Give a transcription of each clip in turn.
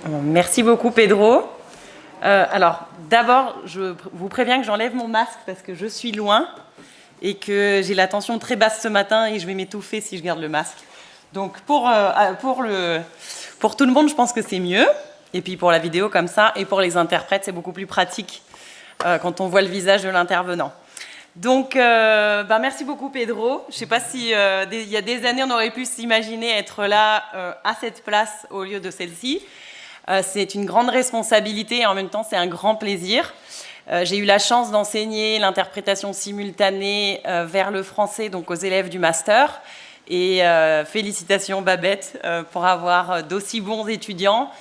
Merci beaucoup, Pedro. Alors, d'abord, je vous préviens que j'enlève mon masque parce que je suis loin et que j'ai la tension très basse ce matin et je vais m'étouffer si je garde le masque. Donc, pour tout le monde, je pense que c'est mieux. Et puis, pour la vidéo comme ça, et pour les interprètes, c'est beaucoup plus pratique quand on voit le visage de l'intervenant. Donc, merci beaucoup, Pedro. Je ne sais pas si il y a des années, on aurait pu s'imaginer être là à cette place au lieu de celle-ci. C'est une grande responsabilité et en même temps, c'est un grand plaisir. J'ai eu la chance d'enseigner l'interprétation simultanée vers le français, donc aux élèves du master. Et félicitations, Babette, pour avoir d'aussi bons étudiants.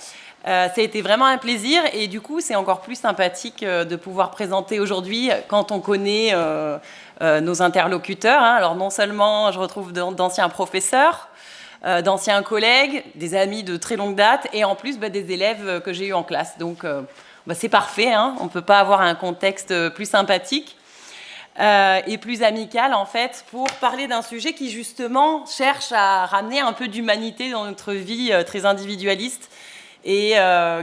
Ça a été vraiment un plaisir et du coup, c'est encore plus sympathique de pouvoir présenter aujourd'hui quand on connaît nos interlocuteurs. Alors non seulement je retrouve d'anciens professeurs, d'anciens collègues, des amis de très longue date et en plus des élèves que j'ai eus en classe. Donc c'est parfait, hein, on ne peut pas avoir un contexte plus sympathique et plus amical en fait pour parler d'un sujet qui justement cherche à ramener un peu d'humanité dans notre vie très individualiste et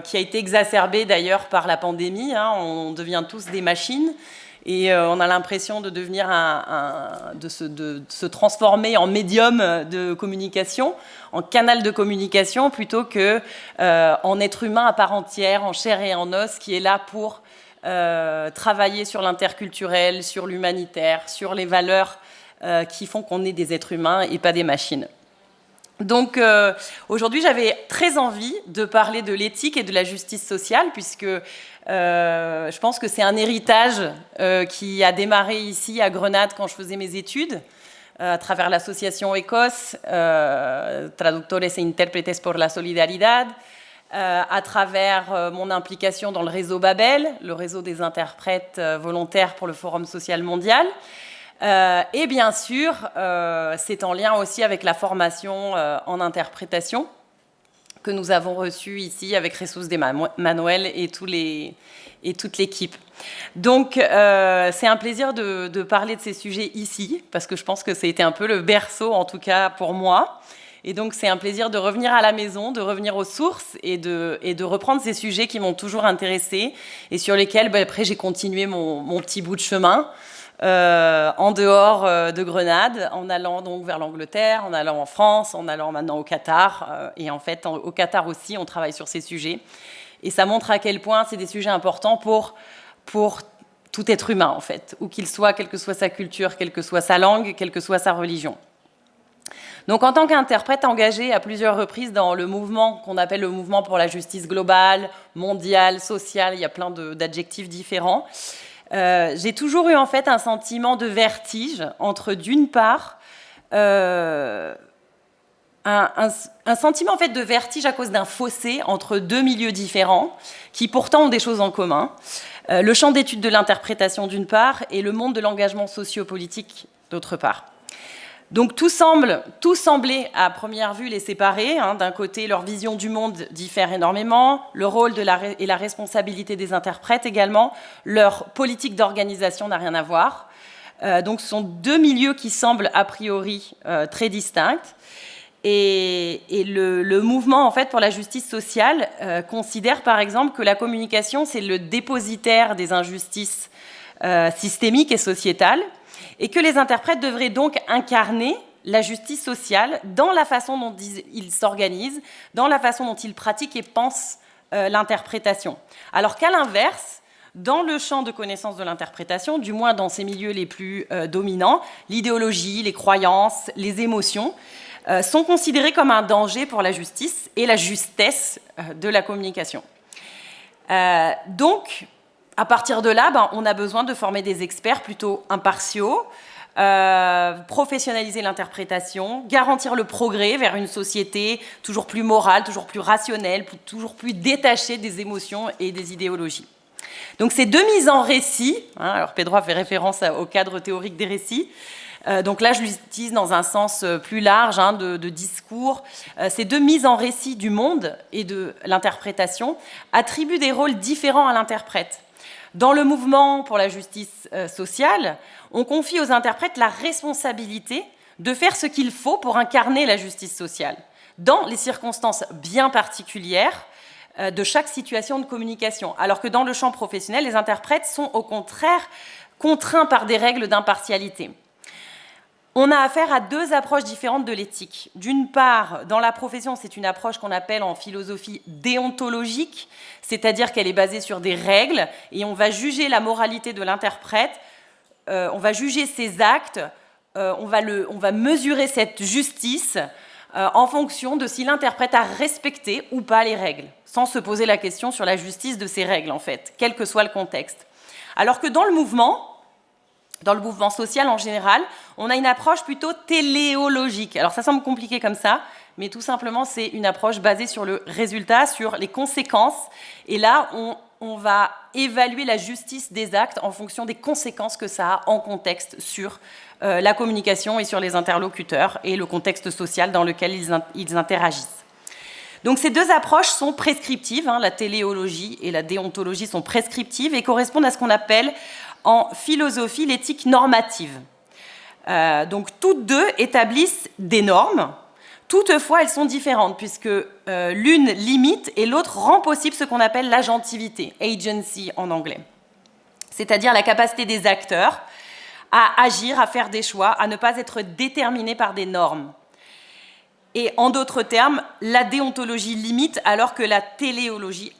qui a été exacerbé d'ailleurs par la pandémie. Hein, on devient tous des machines et on a l'impression de devenir de se transformer en médium de communication, en canal de communication, plutôt que en être humain à part entière, en chair et en os, qui est là pour travailler sur l'interculturel, sur l'humanitaire, sur les valeurs qui font qu'on est des êtres humains et pas des machines. Donc aujourd'hui, j'avais très envie de parler de l'éthique et de la justice sociale, puisque je pense que c'est un héritage qui a démarré ici à Grenade quand je faisais mes études, à travers l'association ECOS, Traductores e Intérpretes por la Solidaridad, à travers mon implication dans le réseau Babel, le réseau des interprètes volontaires pour le Forum social mondial. Et bien sûr, c'est en lien aussi avec la formation en interprétation que nous avons reçue ici avec Jesus de Manuel et toute l'équipe. Donc, c'est un plaisir de parler de ces sujets ici, parce que je pense que ça a été un peu le berceau, en tout cas pour moi. Et donc, c'est un plaisir de revenir à la maison, de revenir aux sources et de reprendre ces sujets qui m'ont toujours intéressée et sur lesquels, après, j'ai continué mon petit bout de chemin. En dehors de Grenade, en allant donc vers l'Angleterre, en allant en France, en allant maintenant au Qatar. Et en fait, au Qatar aussi, on travaille sur ces sujets. Et ça montre à quel point c'est des sujets importants pour tout être humain, en fait, où qu'il soit, quelle que soit sa culture, quelle que soit sa langue, quelle que soit sa religion. Donc, en tant qu'interprète engagé à plusieurs reprises dans le mouvement qu'on appelle le mouvement pour la justice globale, mondiale, sociale, il y a plein d'adjectifs différents. J'ai toujours eu en fait un sentiment de vertige entre d'une part un sentiment en fait de vertige à cause d'un fossé entre deux milieux différents qui pourtant ont des choses en commun, le champ d'études de l'interprétation d'une part et le monde de l'engagement sociopolitique d'autre part. Donc tout semblait à première vue les séparer. Hein. D'un côté, leur vision du monde diffère énormément, le rôle et la responsabilité des interprètes également, leur politique d'organisation n'a rien à voir. Donc ce sont deux milieux qui semblent a priori très distincts. Et le mouvement en fait, pour la justice sociale considère par exemple que la communication, c'est le dépositaire des injustices systémiques et sociétales, et que les interprètes devraient donc incarner la justice sociale dans la façon dont ils s'organisent, dans la façon dont ils pratiquent et pensent l'interprétation. Alors qu'à l'inverse, dans le champ de connaissance de l'interprétation, du moins dans ces milieux les plus dominants, l'idéologie, les croyances, les émotions sont considérés comme un danger pour la justice et la justesse de la communication. Donc, à partir de là, on a besoin de former des experts plutôt impartiaux, professionnaliser l'interprétation, garantir le progrès vers une société toujours plus morale, toujours plus rationnelle, toujours plus détachée des émotions et des idéologies. Donc ces deux mises en récit, hein, alors Pedro a fait référence au cadre théorique des récits, donc là je l'utilise dans un sens plus large hein, de discours, ces deux mises en récit du monde et de l'interprétation attribuent des rôles différents à l'interprète. Dans le mouvement pour la justice sociale, on confie aux interprètes la responsabilité de faire ce qu'il faut pour incarner la justice sociale, dans les circonstances bien particulières de chaque situation de communication. Alors que dans le champ professionnel, les interprètes sont au contraire contraints par des règles d'impartialité. On a affaire à deux approches différentes de l'éthique. D'une part, dans la profession, c'est une approche qu'on appelle en philosophie déontologique, c'est-à-dire qu'elle est basée sur des règles, et on va juger la moralité de l'interprète, on va juger ses actes, on va mesurer cette justice en fonction de si l'interprète a respecté ou pas les règles, sans se poser la question sur la justice de ces règles, en fait, quel que soit le contexte. Alors que dans le mouvement social en général, on a une approche plutôt téléologique. Alors ça semble compliqué comme ça, mais tout simplement c'est une approche basée sur le résultat, sur les conséquences. Et là, on va évaluer la justice des actes en fonction des conséquences que ça a en contexte sur la communication et sur les interlocuteurs et le contexte social dans lequel ils interagissent. Donc ces deux approches sont prescriptives, la téléologie et la déontologie sont prescriptives et correspondent à ce qu'on appelle en philosophie l'éthique normative. Donc toutes deux établissent des normes, toutefois elles sont différentes puisque l'une limite et l'autre rend possible ce qu'on appelle l'agentivité, agency en anglais, c'est-à-dire la capacité des acteurs à agir, à faire des choix, à ne pas être déterminés par des normes. Et en d'autres termes, la déontologie limite alors que la téléologie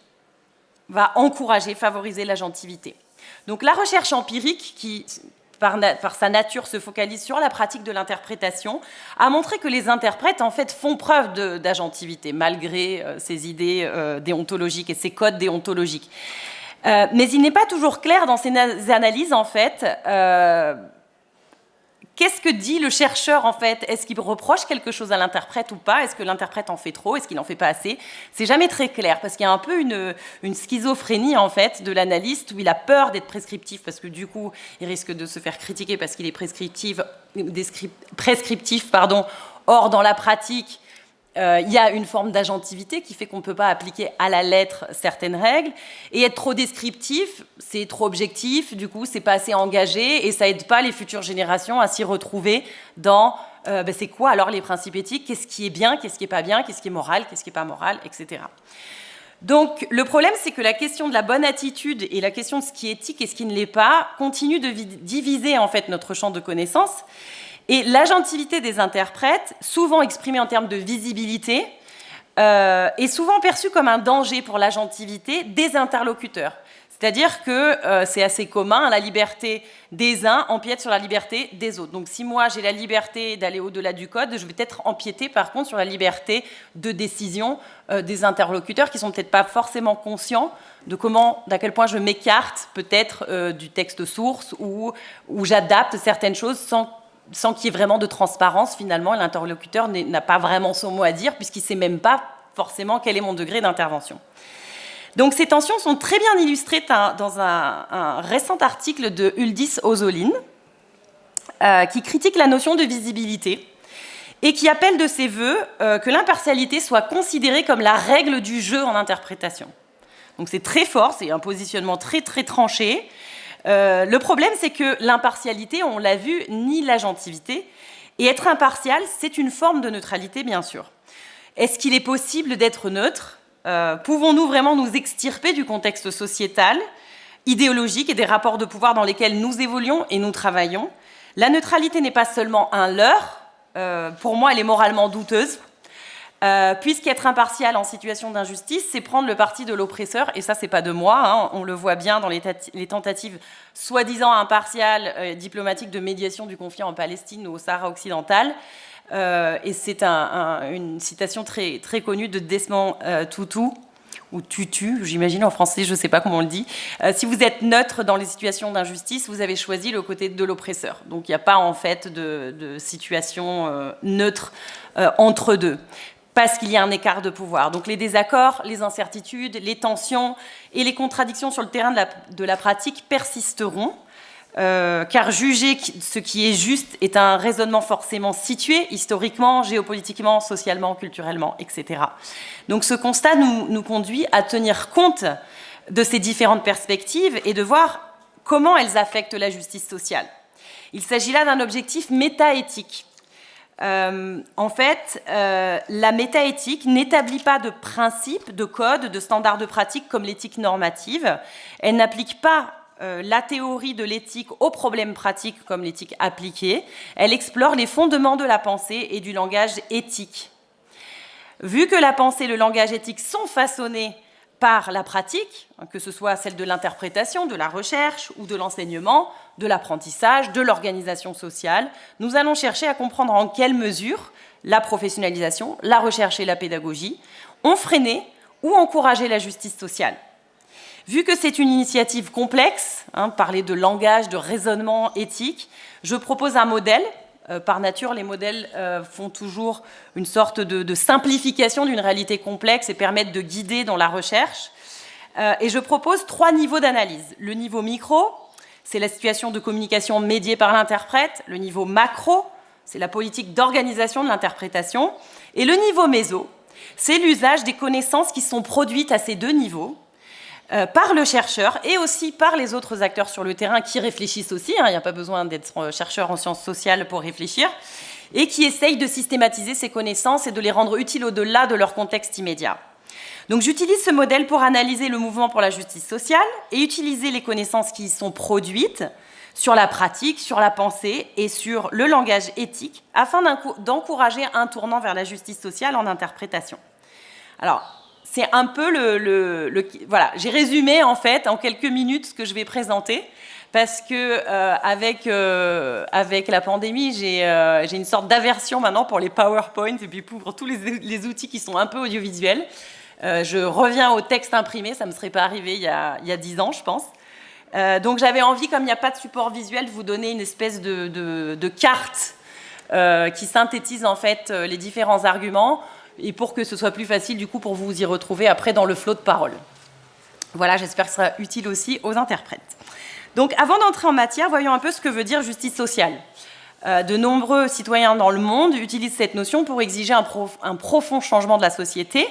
va encourager, favoriser l'agentivité. Donc la recherche empirique, qui par sa nature se focalise sur la pratique de l'interprétation, a montré que les interprètes en fait font preuve d'agentivité malgré ces idées déontologiques et ces codes déontologiques. Mais il n'est pas toujours clair dans ces analyses en fait. Qu'est-ce que dit le chercheur, en fait? Est-ce qu'il reproche quelque chose à l'interprète ou pas? Est-ce que l'interprète en fait trop? Est-ce qu'il n'en fait pas assez? C'est jamais très clair, parce qu'il y a un peu une schizophrénie, en fait, de l'analyste, où il a peur d'être prescriptif, parce que du coup, il risque de se faire critiquer parce qu'il est prescriptif. Or, dans la pratique, il y a une forme d'agentivité qui fait qu'on ne peut pas appliquer à la lettre certaines règles. Et être trop descriptif, c'est trop objectif, du coup, c'est pas assez engagé et ça aide pas les futures générations à s'y retrouver dans c'est quoi alors les principes éthiques, qu'est-ce qui est bien, qu'est-ce qui est pas bien, qu'est-ce qui est moral, qu'est-ce qui est pas moral, etc. Donc, le problème, c'est que la question de la bonne attitude et la question de ce qui est éthique et ce qui ne l'est pas continue de diviser en fait notre champ de connaissances. Et l'agentivité des interprètes, souvent exprimée en termes de visibilité, est souvent perçue comme un danger pour l'agentivité des interlocuteurs. C'est-à-dire que c'est assez commun, la liberté des uns empiète sur la liberté des autres. Donc si moi j'ai la liberté d'aller au-delà du code, je vais peut-être empiéter par contre sur la liberté de décision des interlocuteurs qui ne sont peut-être pas forcément conscients de d'à quel point je m'écarte peut-être du texte source ou j'adapte certaines choses sans qu'il y ait vraiment de transparence, finalement, l'interlocuteur n'a pas vraiment son mot à dire, puisqu'il ne sait même pas forcément quel est mon degré d'intervention. Donc ces tensions sont très bien illustrées dans un récent article de Uldis Ozolin, qui critique la notion de visibilité et qui appelle de ses vœux que l'impartialité soit considérée comme la règle du jeu en interprétation. Donc c'est très fort, c'est un positionnement très très tranché. Le problème, c'est que l'impartialité, on l'a vu, nie l'agentivité. Et être impartial, c'est une forme de neutralité, bien sûr. Est-ce qu'il est possible d'être neutre? Pouvons-nous vraiment nous extirper du contexte sociétal, idéologique et des rapports de pouvoir dans lesquels nous évoluons et nous travaillons? La neutralité n'est pas seulement un leurre. Pour moi, elle est moralement douteuse. Puisqu'être impartial en situation d'injustice, c'est prendre le parti de l'oppresseur, et ça, c'est pas de moi, on le voit bien dans les tentatives soi-disant impartiales diplomatiques de médiation du conflit en Palestine ou au Sahara occidental, et c'est une citation très, très connue de Desmond Tutu, ou Tutu, j'imagine en français, je ne sais pas comment on le dit. Si vous êtes neutre dans les situations d'injustice, vous avez choisi le côté de l'oppresseur. Donc il n'y a pas en fait de situation neutre entre deux, parce qu'il y a un écart de pouvoir. Donc les désaccords, les incertitudes, les tensions et les contradictions sur le terrain de la pratique persisteront, car juger ce qui est juste est un raisonnement forcément situé, historiquement, géopolitiquement, socialement, culturellement, etc. Donc ce constat nous conduit à tenir compte de ces différentes perspectives et de voir comment elles affectent la justice sociale. Il s'agit là d'un objectif métaéthique. En fait, la métaéthique n'établit pas de principes, de codes, de standards de pratique comme l'éthique normative. Elle n'applique pas la théorie de l'éthique aux problèmes pratiques comme l'éthique appliquée. Elle explore les fondements de la pensée et du langage éthique. Vu que la pensée et le langage éthique sont façonnés par la pratique, que ce soit celle de l'interprétation, de la recherche ou de l'enseignement, de l'apprentissage, de l'organisation sociale, nous allons chercher à comprendre en quelle mesure la professionnalisation, la recherche et la pédagogie ont freiné ou encouragé la justice sociale. Vu que c'est une initiative complexe, parler de langage, de raisonnement éthique, je propose un modèle. Par nature, les modèles font toujours une sorte de simplification d'une réalité complexe et permettent de guider dans la recherche. Et je propose 3 niveaux d'analyse. Le niveau micro, c'est la situation de communication médiée par l'interprète. Le niveau macro, c'est la politique d'organisation de l'interprétation. Et le niveau méso, c'est l'usage des connaissances qui sont produites à ces 2 niveaux, par le chercheur et aussi par les autres acteurs sur le terrain qui réfléchissent aussi, il n'y a pas besoin d'être chercheur en sciences sociales pour réfléchir, et qui essayent de systématiser ces connaissances et de les rendre utiles au-delà de leur contexte immédiat. Donc j'utilise ce modèle pour analyser le mouvement pour la justice sociale et utiliser les connaissances qui y sont produites sur la pratique, sur la pensée et sur le langage éthique afin d'encourager un tournant vers la justice sociale en interprétation. Alors, c'est un peu voilà, j'ai résumé en fait en quelques minutes ce que je vais présenter parce que avec la pandémie, j'ai une sorte d'aversion maintenant pour les PowerPoint et puis pour tous les outils qui sont un peu audiovisuels. Je reviens au texte imprimé, ça ne me serait pas arrivé il y a 10 ans, je pense. Donc j'avais envie, comme il n'y a pas de support visuel, de vous donner une espèce de carte qui synthétise en fait les différents arguments. Et pour que ce soit plus facile, du coup, pour vous y retrouver après dans le flot de parole. Voilà, j'espère que ce sera utile aussi aux interprètes. Donc, avant d'entrer en matière, voyons un peu ce que veut dire justice sociale. De nombreux citoyens dans le monde utilisent cette notion pour exiger un profond changement de la société.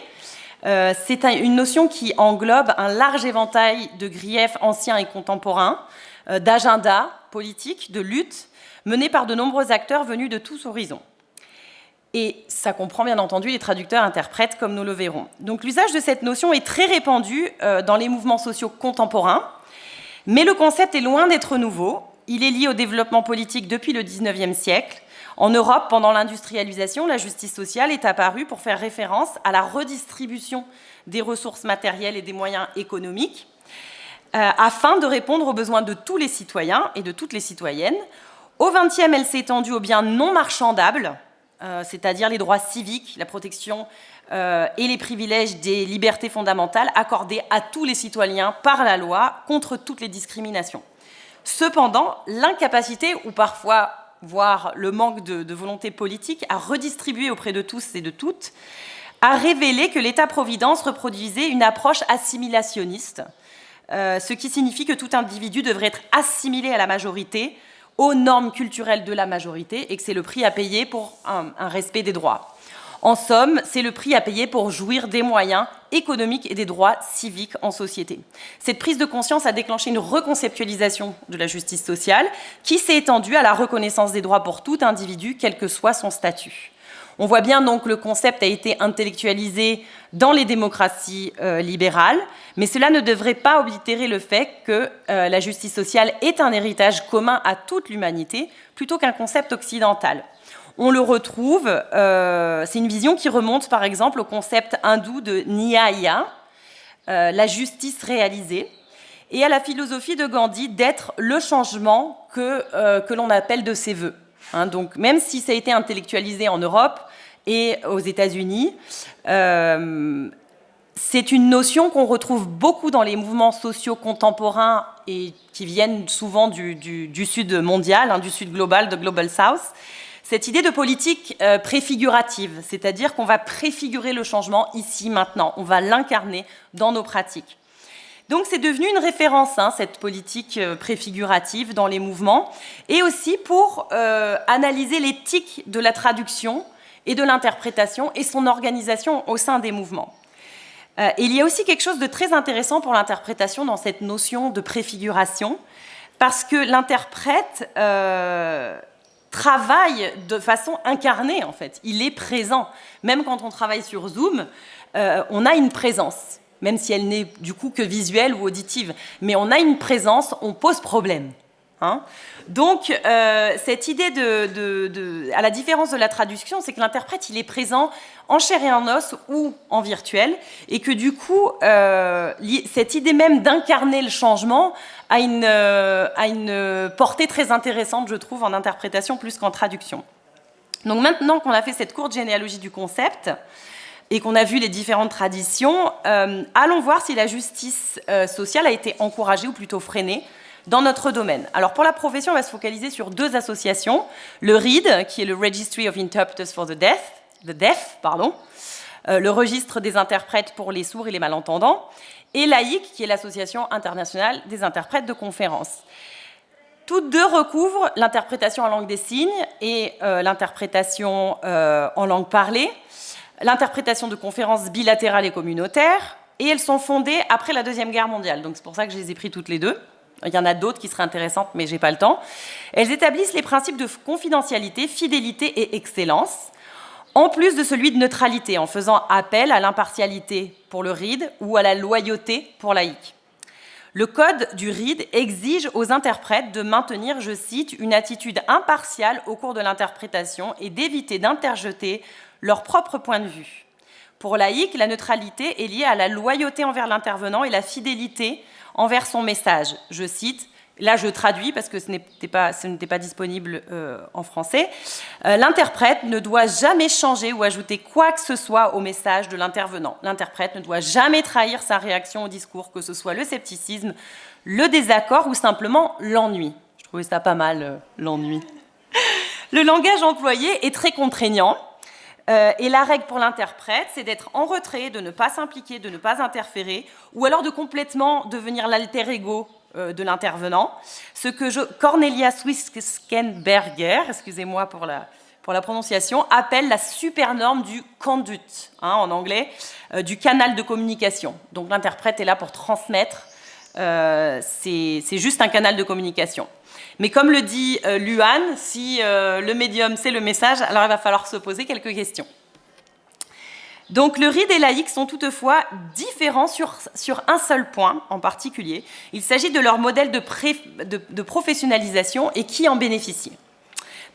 C'est une notion qui englobe un large éventail de griefs anciens et contemporains, d'agendas politiques, de luttes, menés par de nombreux acteurs venus de tous horizons. Et ça comprend bien entendu les traducteurs-interprètes, comme nous le verrons. Donc l'usage de cette notion est très répandu dans les mouvements sociaux contemporains, mais le concept est loin d'être nouveau. Il est lié au développement politique depuis le XIXe siècle. En Europe, pendant l'industrialisation, la justice sociale est apparue pour faire référence à la redistribution des ressources matérielles et des moyens économiques, afin de répondre aux besoins de tous les citoyens et de toutes les citoyennes. Au XXe, elle s'est étendue aux biens non marchandables, c'est-à-dire les droits civiques, la protection et les privilèges des libertés fondamentales accordés à tous les citoyens par la loi contre toutes les discriminations. Cependant, l'incapacité ou parfois, voire le manque de volonté politique à redistribuer auprès de tous et de toutes a révélé que l'État-providence reproduisait une approche assimilationniste, ce qui signifie que tout individu devrait être assimilé à la majorité, aux normes culturelles de la majorité et que c'est le prix à payer pour un respect des droits. En somme, c'est le prix à payer pour jouir des moyens économiques et des droits civiques en société. Cette prise de conscience a déclenché une reconceptualisation de la justice sociale qui s'est étendue à la reconnaissance des droits pour tout individu, quel que soit son statut. On voit bien donc que le concept a été intellectualisé dans les démocraties libérales, mais cela ne devrait pas oblitérer le fait que la justice sociale est un héritage commun à toute l'humanité, plutôt qu'un concept occidental. On le retrouve, c'est une vision qui remonte par exemple au concept hindou de Nyaya, la justice réalisée, et à la philosophie de Gandhi d'être le changement que l'on appelle de ses voeux. Donc même si ça a été intellectualisé en Europe et aux États-Unis, c'est une notion qu'on retrouve beaucoup dans les mouvements sociaux contemporains et qui viennent souvent du sud mondial, du sud global, de Global South. Cette idée de politique préfigurative, c'est-à-dire qu'on va préfigurer le changement ici, maintenant, on va l'incarner dans nos pratiques. Donc c'est devenu une référence, cette politique préfigurative dans les mouvements, et aussi pour analyser l'éthique de la traduction et de l'interprétation et son organisation au sein des mouvements. Il y a aussi quelque chose de très intéressant pour l'interprétation dans cette notion de préfiguration, parce que l'interprète travaille de façon incarnée, en fait. Il est présent. Même quand on travaille sur Zoom, on a une présence, même si elle n'est du coup que visuelle ou auditive. Mais on a une présence, on pose problème. Hein. Donc, cette idée à la différence de la traduction, c'est que l'interprète, il est présent en chair et en os ou en virtuel, et que du coup, cette idée même d'incarner le changement a une portée très intéressante, je trouve, en interprétation plus qu'en traduction. Donc maintenant qu'on a fait cette courte généalogie du concept, et qu'on a vu les différentes traditions, allons voir si la justice sociale a été encouragée ou plutôt freinée dans notre domaine. Alors pour la profession, on va se focaliser sur 2 associations. Le RID, qui est le Registry of Interpreters for the Deaf, le registre des interprètes pour les sourds et les malentendants, et l'AIC, qui est l'Association internationale des interprètes de conférences. Toutes 2 recouvrent l'interprétation en langue des signes et l'interprétation en langue parlée, l'interprétation de conférences bilatérales et communautaires, et elles sont fondées après la Deuxième Guerre mondiale. Donc c'est pour ça que je les ai pris toutes les 2. Il y en a d'autres qui seraient intéressantes, mais je n'ai pas le temps. Elles établissent les principes de confidentialité, fidélité et excellence, en plus de celui de neutralité, en faisant appel à l'impartialité pour le RID ou à la loyauté pour l'AIC. Le code du RID exige aux interprètes de maintenir, je cite, une attitude impartiale au cours de l'interprétation et d'éviter d'interjeter leur propre point de vue. Pour l'AIC, la neutralité est liée à la loyauté envers l'intervenant et la fidélité envers son message. Je cite, là je traduis parce que ce n'était pas disponible en français. L'interprète ne doit jamais changer ou ajouter quoi que ce soit au message de l'intervenant. L'interprète ne doit jamais trahir sa réaction au discours, que ce soit le scepticisme, le désaccord ou simplement l'ennui. Je trouvais ça pas mal, l'ennui. Le langage employé est très contraignant. Et la règle pour l'interprète, c'est d'être en retrait, de ne pas s'impliquer, de ne pas interférer, ou alors de complètement devenir l'alter ego de l'intervenant. Ce que Cornelia Swiskenberger, excusez-moi pour la prononciation, appelle la supernorme du conduit, en anglais, du canal de communication. Donc l'interprète est là pour transmettre, c'est juste un canal de communication. Mais comme le dit Luan, si le médium c'est le message, alors il va falloir se poser quelques questions. Donc le RID et l'AIC sont toutefois différents sur un seul point en particulier. Il s'agit de leur modèle de professionnalisation et qui en bénéficie.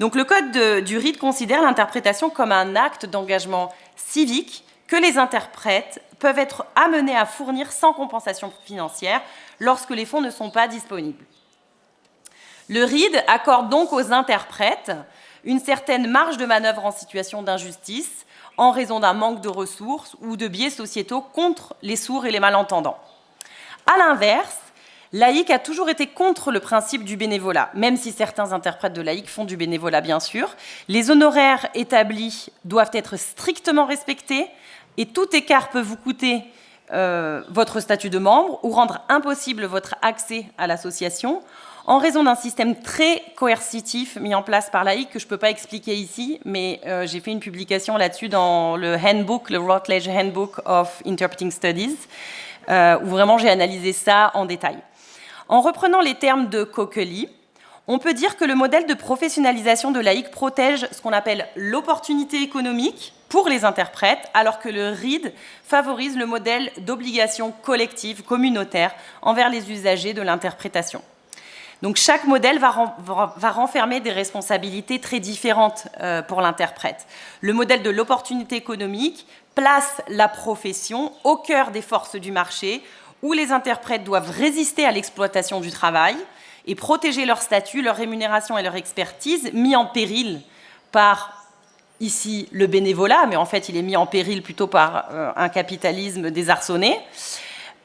Donc le code du RID considère l'interprétation comme un acte d'engagement civique que les interprètes peuvent être amenés à fournir sans compensation financière lorsque les fonds ne sont pas disponibles. Le RID accorde donc aux interprètes une certaine marge de manœuvre en situation d'injustice en raison d'un manque de ressources ou de biais sociétaux contre les sourds et les malentendants. À l'inverse, l'AIC a toujours été contre le principe du bénévolat, même si certains interprètes de l'AIC font du bénévolat, bien sûr. Les honoraires établis doivent être strictement respectés et tout écart peut vous coûter votre statut de membre ou rendre impossible votre accès à l'association en raison d'un système très coercitif mis en place par l'AIC que je ne peux pas expliquer ici, mais j'ai fait une publication là-dessus dans le handbook, le Routledge Handbook of Interpreting Studies, où vraiment j'ai analysé ça en détail. En reprenant les termes de Kokeli, on peut dire que le modèle de professionnalisation de l'AIC protège ce qu'on appelle l'opportunité économique pour les interprètes, alors que le RID favorise le modèle d'obligation collective, communautaire, envers les usagers de l'interprétation. Donc chaque modèle va renfermer des responsabilités très différentes pour l'interprète. Le modèle de l'opportunité économique place la profession au cœur des forces du marché, où les interprètes doivent résister à l'exploitation du travail et protéger leur statut, leur rémunération et leur expertise, mis en péril par, ici, le bénévolat, mais en fait il est mis en péril plutôt par un capitalisme désarçonné.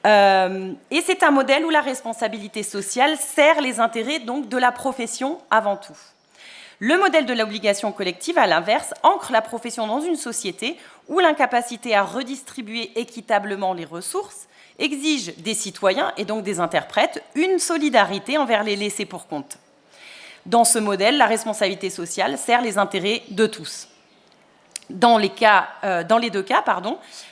Et c'est un modèle où la responsabilité sociale sert les intérêts donc, de la profession avant tout. Le modèle de l'obligation collective, à l'inverse, ancre la profession dans une société où l'incapacité à redistribuer équitablement les ressources exige des citoyens, et donc des interprètes, une solidarité envers les laissés pour compte. Dans ce modèle, la responsabilité sociale sert les intérêts de tous. Dans les deux cas,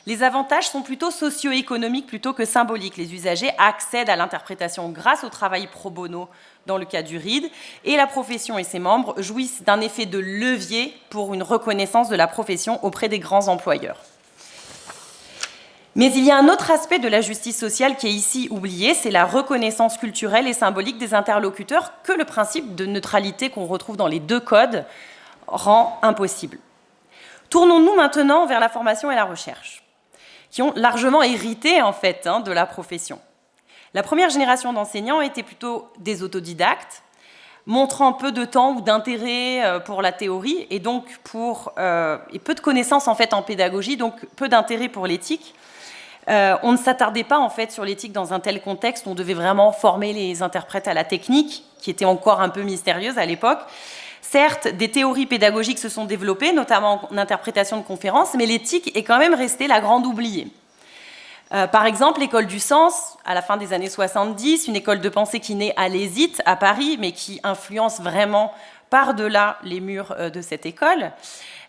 les avantages sont plutôt socio-économiques plutôt que symboliques. Les usagers accèdent à l'interprétation grâce au travail pro bono dans le cas du RID, et la profession et ses membres jouissent d'un effet de levier pour une reconnaissance de la profession auprès des grands employeurs. Mais il y a un autre aspect de la justice sociale qui est ici oublié, c'est la reconnaissance culturelle et symbolique des interlocuteurs que le principe de neutralité qu'on retrouve dans les deux codes rend impossible. Tournons-nous maintenant vers la formation et la recherche, qui ont largement hérité en fait de la profession. La première génération d'enseignants était plutôt des autodidactes, montrant peu de temps ou d'intérêt pour la théorie et donc et peu de connaissances en fait en pédagogie, donc peu d'intérêt pour l'éthique. On ne s'attardait pas en fait sur l'éthique dans un tel contexte. On devait vraiment former les interprètes à la technique, qui était encore un peu mystérieuse à l'époque. Certes, des théories pédagogiques se sont développées, notamment en interprétation de conférences, mais l'éthique est quand même restée la grande oubliée. Par exemple, l'école du sens, à la fin des années 70, une école de pensée qui naît à l'ESIT, à Paris, mais qui influence vraiment par-delà les murs de cette école.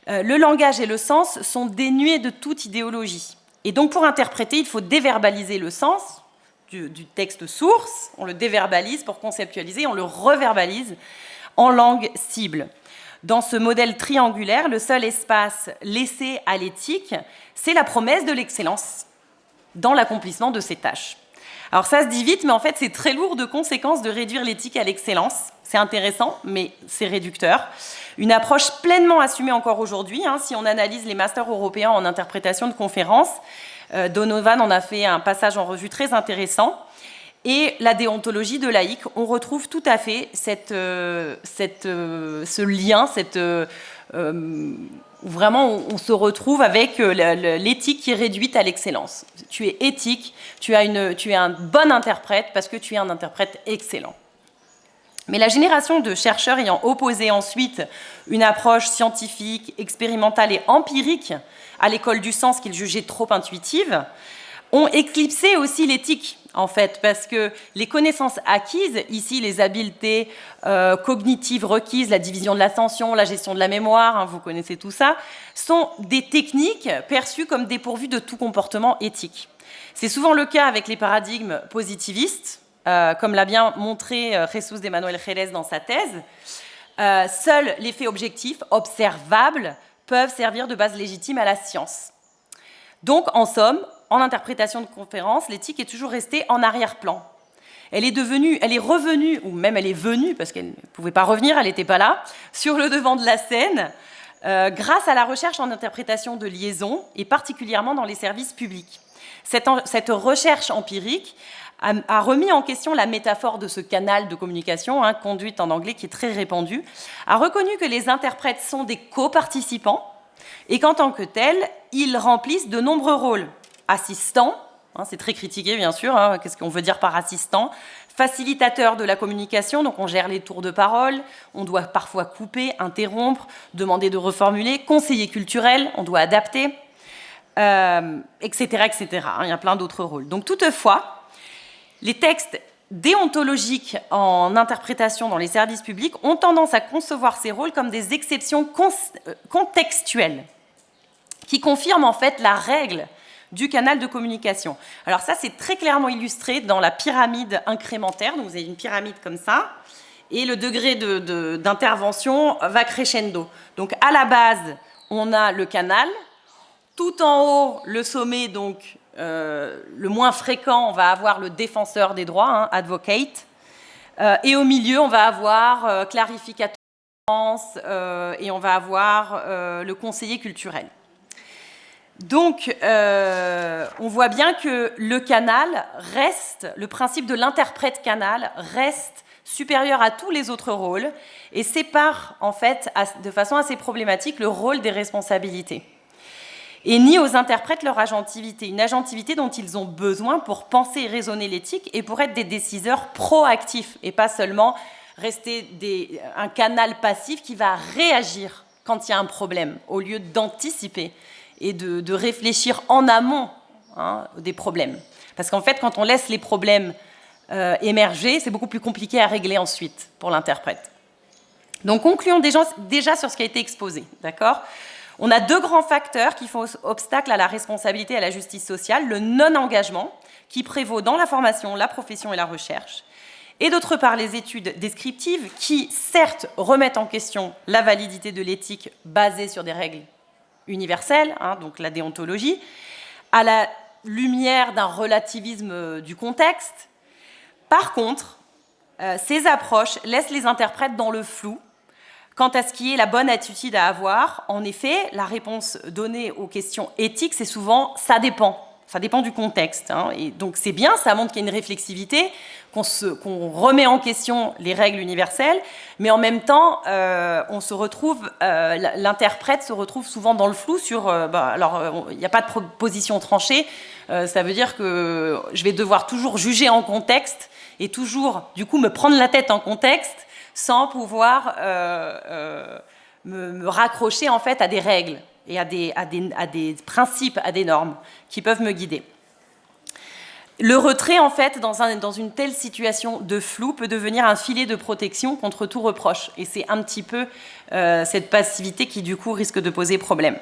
Le langage et le sens sont dénués de toute idéologie. Et donc, pour interpréter, il faut déverbaliser le sens du texte source, on le déverbalise pour conceptualiser, on le reverbalise en langue cible. Dans ce modèle triangulaire, le seul espace laissé à l'éthique, c'est la promesse de l'excellence dans l'accomplissement de ses tâches. Alors ça se dit vite, mais en fait c'est très lourd de conséquences de réduire l'éthique à l'excellence. C'est intéressant, mais c'est réducteur. Une approche pleinement assumée encore aujourd'hui, si on analyse les masters européens en interprétation de conférences. Donovan en a fait un passage en revue très intéressant. Et la déontologie de laïque, on retrouve tout à fait ce lien, où vraiment on se retrouve avec l'éthique qui est réduite à l'excellence. Tu es éthique, tu es un bon interprète parce que tu es un interprète excellent. Mais la génération de chercheurs ayant opposé ensuite une approche scientifique, expérimentale et empirique à l'école du sens qu'ils jugeaient trop intuitive, ont éclipsé aussi l'éthique, en fait, parce que les connaissances acquises, ici les habiletés cognitives requises, la division de l'attention, la gestion de la mémoire, vous connaissez tout ça, sont des techniques perçues comme dépourvues de tout comportement éthique. C'est souvent le cas avec les paradigmes positivistes, comme l'a bien montré Jesús de Manuel Jerez dans sa thèse. Seuls les faits objectifs, observables, peuvent servir de base légitime à la science. Donc, en somme, en interprétation de conférence, l'éthique est toujours restée en arrière-plan. Elle est revenue, ou même elle est venue, parce qu'elle ne pouvait pas revenir, elle n'était pas là, sur le devant de la scène, grâce à la recherche en interprétation de liaison, et particulièrement dans les services publics. Cette recherche empirique a remis en question la métaphore de ce canal de communication, conduite en anglais, qui est très répandue, a reconnu que les interprètes sont des coparticipants, et qu'en tant que tels, ils remplissent de nombreux rôles. Assistant, c'est très critiqué bien sûr, qu'est-ce qu'on veut dire par assistant, facilitateur de la communication, donc on gère les tours de parole, on doit parfois couper, interrompre, demander de reformuler, conseiller culturel, on doit adapter, etc., etc. Il y a plein d'autres rôles. Donc toutefois, les textes déontologiques en interprétation dans les services publics ont tendance à concevoir ces rôles comme des exceptions contextuelles, qui confirment en fait la règle du canal de communication. Alors ça, c'est très clairement illustré dans la pyramide incrémentaire. Donc vous avez une pyramide comme ça, et le degré d'intervention va crescendo. Donc à la base, on a le canal. Tout en haut, le sommet, donc le moins fréquent, on va avoir le défenseur des droits, advocate. Et au milieu, on va avoir clarificateur et on va avoir le conseiller culturel. Donc, on voit bien que le canal reste, le principe de l'interprète canal reste supérieur à tous les autres rôles et sépare, en fait, de façon assez problématique, le rôle des responsabilités. Et nie aux interprètes leur agentivité, une agentivité dont ils ont besoin pour penser et raisonner l'éthique et pour être des décideurs proactifs et pas seulement rester un canal passif qui va réagir quand il y a un problème, au lieu d'anticiper et de réfléchir en amont des problèmes. Parce qu'en fait, quand on laisse les problèmes émerger, c'est beaucoup plus compliqué à régler ensuite pour l'interprète. Donc concluons déjà sur ce qui a été exposé, d'accord ? On a deux grands facteurs qui font obstacle à la responsabilité et à la justice sociale. Le non-engagement, qui prévaut dans la formation, la profession et la recherche. Et d'autre part, les études descriptives qui, certes, remettent en question la validité de l'éthique basée sur des règles universelles, donc la déontologie, à la lumière d'un relativisme du contexte. Par contre, ces approches laissent les interprètes dans le flou quant à ce qui est la bonne attitude à avoir. En effet, la réponse donnée aux questions éthiques, c'est souvent « ça dépend ». Ça dépend du contexte. Et donc c'est bien, ça montre qu'il y a une réflexivité, qu'on remet en question les règles universelles, mais en même temps, l'interprète se retrouve souvent dans le flou sur... il n'y a pas de position tranchée, ça veut dire que je vais devoir toujours juger en contexte et toujours, du coup, me prendre la tête en contexte sans pouvoir me raccrocher en fait à des règles et à des principes, à des normes qui peuvent me guider. Le retrait, en fait, dans une telle situation de flou, peut devenir un filet de protection contre tout reproche. Et c'est un petit peu cette passivité qui, du coup, risque de poser problème.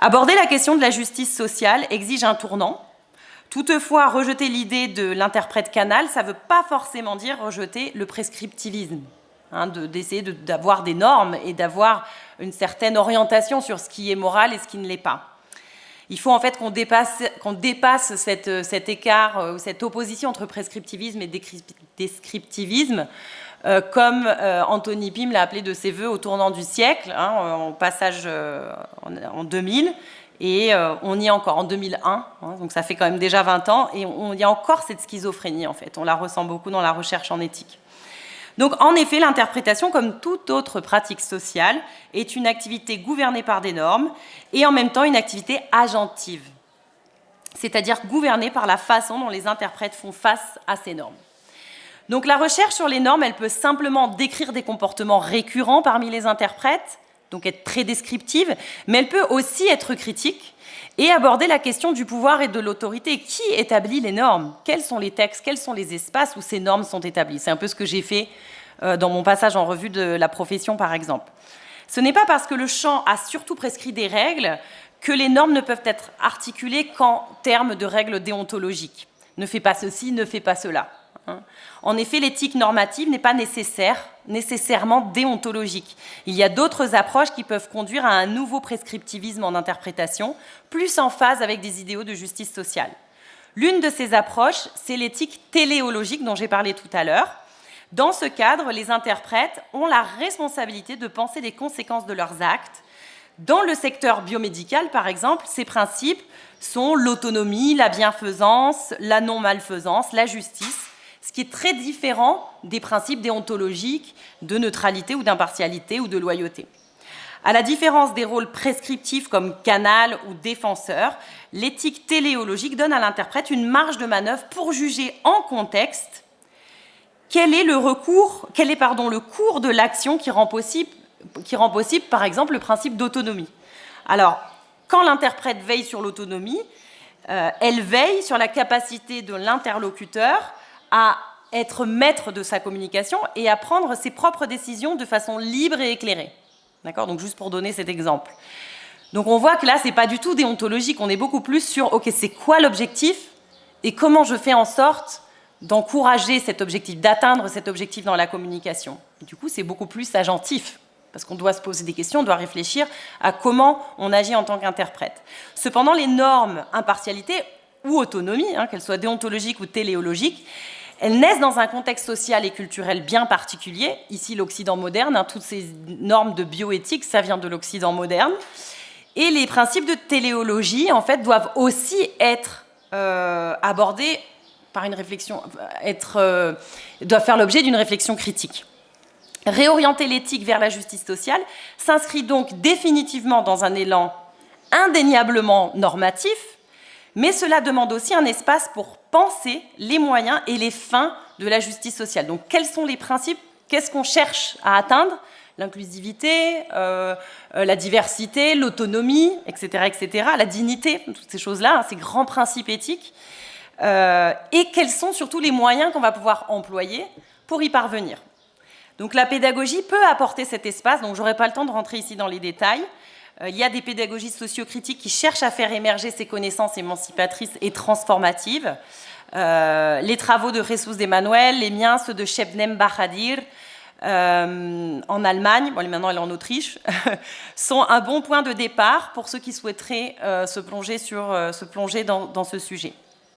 Aborder la question de la justice sociale exige un tournant. Toutefois, rejeter l'idée de l'interprète canal, ça ne veut pas forcément dire rejeter le prescriptivisme. D'essayer d'avoir des normes et d'avoir une certaine orientation sur ce qui est moral et ce qui ne l'est pas. Il faut en fait qu'on dépasse cet écart, cette opposition entre prescriptivisme et descriptivisme, comme Anthony Pym l'a appelé de ses voeux au tournant du siècle, en passage en 2000, et on y est encore en 2001, donc ça fait quand même déjà 20 ans, et il y a encore cette schizophrénie en fait, on la ressent beaucoup dans la recherche en éthique. Donc, en effet, l'interprétation, comme toute autre pratique sociale, est une activité gouvernée par des normes et en même temps une activité agentive, c'est-à-dire gouvernée par la façon dont les interprètes font face à ces normes. Donc, la recherche sur les normes, elle peut simplement décrire des comportements récurrents parmi les interprètes, donc être très descriptive, mais elle peut aussi être critique et aborder la question du pouvoir et de l'autorité. Qui établit les normes ? Quels sont les textes ? Quels sont les espaces où ces normes sont établies ? C'est un peu ce que j'ai fait dans mon passage en revue de la profession, par exemple. Ce n'est pas parce que le champ a surtout prescrit des règles que les normes ne peuvent être articulées qu'en termes de règles déontologiques. Ne fais pas ceci, ne fais pas cela. En effet, l'éthique normative n'est pas nécessairement déontologique. Il y a d'autres approches qui peuvent conduire à un nouveau prescriptivisme en interprétation, plus en phase avec des idéaux de justice sociale. L'une de ces approches, c'est l'éthique téléologique dont j'ai parlé tout à l'heure. Dans ce cadre, les interprètes ont la responsabilité de penser les conséquences de leurs actes. Dans le secteur biomédical, par exemple, ces principes sont l'autonomie, la bienfaisance, la non-malfaisance, la justice, ce qui est très différent des principes déontologiques de neutralité ou d'impartialité ou de loyauté. À la différence des rôles prescriptifs comme canal ou défenseur, l'éthique téléologique donne à l'interprète une marge de manœuvre pour juger en contexte quel est le cours de l'action qui rend possible, par exemple, le principe d'autonomie. Alors, quand l'interprète veille sur l'autonomie, elle veille sur la capacité de l'interlocuteur à être maître de sa communication et à prendre ses propres décisions de façon libre et éclairée. D'accord ? Donc, juste pour donner cet exemple. Donc, on voit que là, ce n'est pas du tout déontologique. On est beaucoup plus sur, OK, c'est quoi l'objectif et comment je fais en sorte d'encourager cet objectif, d'atteindre cet objectif dans la communication. Et du coup, c'est beaucoup plus agentif, parce qu'on doit se poser des questions, on doit réfléchir à comment on agit en tant qu'interprète. Cependant, les normes impartialité ou autonomie, qu'elles soient déontologiques ou téléologiques, elles naissent dans un contexte social et culturel bien particulier. Ici, l'Occident moderne, toutes ces normes de bioéthique, ça vient de l'Occident moderne. Et les principes de téléologie, en fait, doivent aussi être abordés par une réflexion, doivent faire l'objet d'une réflexion critique. Réorienter l'éthique vers la justice sociale s'inscrit donc définitivement dans un élan indéniablement normatif, mais cela demande aussi un espace pour penser les moyens et les fins de la justice sociale. Donc, quels sont les principes ? Qu'est-ce qu'on cherche à atteindre ? L'inclusivité, la diversité, l'autonomie, etc., la dignité, toutes ces choses-là, ces grands principes éthiques. Et quels sont surtout les moyens qu'on va pouvoir employer pour y parvenir. Donc, la pédagogie peut apporter cet espace, donc je n'aurai pas le temps de rentrer ici dans les détails, Il y a des pédagogies sociocritiques qui cherchent à faire émerger ces connaissances émancipatrices et transformatives. Les travaux de Jesus de Manuel, les miens, ceux de Shebnem Bahadir, en Allemagne, bon, maintenant elle est en Autriche, sont un bon point de départ pour ceux qui souhaiteraient se plonger dans ce sujet.